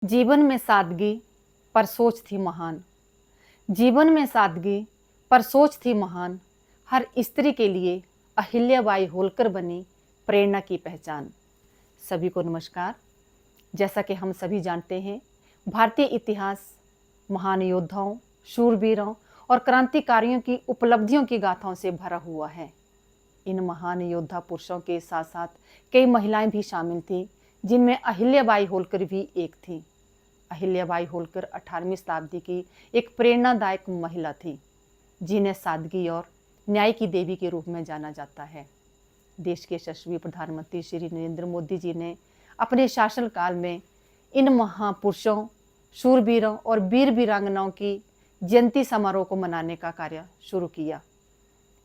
जीवन में सादगी पर सोच थी महान। जीवन में सादगी पर सोच थी महान। हर स्त्री के लिए अहिल्याबाई होलकर बनी प्रेरणा की पहचान। सभी को नमस्कार। जैसा कि हम सभी जानते हैं, भारतीय इतिहास महान योद्धाओं, शूरवीरों और क्रांतिकारियों की उपलब्धियों की गाथाओं से भरा हुआ है। इन महान योद्धा पुरुषों के साथ साथ कई महिलाएं भी शामिल थीं, जिनमें अहिल्याबाई होलकर भी एक थी। अहिल्याबाई होलकर 18वीं शताब्दी की एक प्रेरणादायक महिला थी, जिन्हें सादगी और न्याय की देवी के रूप में जाना जाता है। देश के यशस्वी प्रधानमंत्री श्री नरेंद्र मोदी जी ने अपने शासनकाल में इन महापुरुषों, शूरवीरों और वीर वीरांगनाओं की जयंती समारोह को मनाने का कार्य शुरू किया।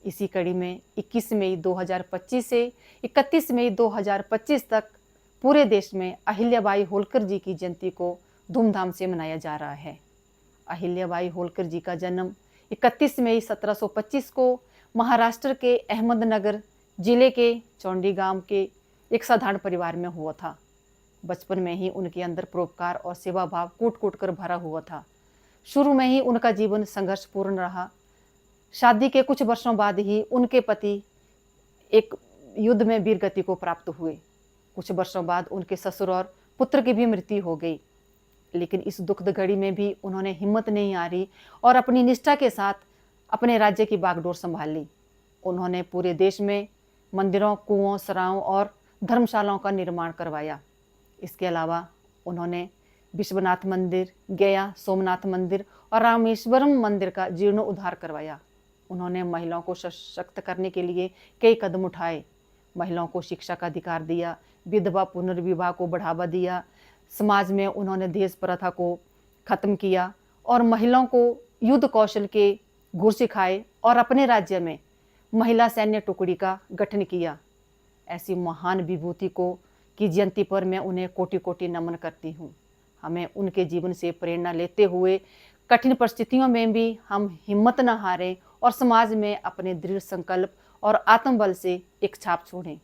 इसी कड़ी में 21 मई 2025 से 31 मई 2025 तक पूरे देश में अहिल्याबाई होलकर जी की जयंती को धूमधाम से मनाया जा रहा है। अहिल्याबाई होलकर जी का जन्म 31 मई 1725 को महाराष्ट्र के अहमदनगर जिले के चौंडी गांव के एक साधारण परिवार में हुआ था। बचपन में ही उनके अंदर परोपकार और सेवा भाव कूट कूट कर भरा हुआ था। शुरू में ही उनका जीवन संघर्षपूर्ण रहा। शादी के कुछ वर्षों बाद ही उनके पति एक युद्ध में वीरगति को प्राप्त हुए। कुछ वर्षों बाद उनके ससुर और पुत्र की भी मृत्यु हो गई, लेकिन इस दुखद घड़ी में भी उन्होंने हिम्मत नहीं हारी और अपनी निष्ठा के साथ अपने राज्य की बागडोर संभाल ली। उन्होंने पूरे देश में मंदिरों, कुओं, सरायों और धर्मशालाओं का निर्माण करवाया। इसके अलावा उन्होंने विश्वनाथ मंदिर, गया, सोमनाथ मंदिर और रामेश्वरम मंदिर का जीर्णोद्धार करवाया। उन्होंने महिलाओं को सशक्त करने के लिए कई कदम उठाए। महिलाओं को शिक्षा का अधिकार दिया, विधवा पुनर्विवाह को बढ़ावा दिया, समाज में उन्होंने दहेज प्रथा को खत्म किया और महिलाओं को युद्ध कौशल के गुर सिखाए और अपने राज्य में महिला सैन्य टुकड़ी का गठन किया। ऐसी महान विभूति को की जयंती पर मैं उन्हें कोटि कोटि नमन करती हूँ। हमें उनके जीवन से प्रेरणा लेते हुए कठिन परिस्थितियों में भी हम हिम्मत न हारें और समाज में अपने दृढ़ संकल्प और आत्मबल से एक छाप छोड़ें।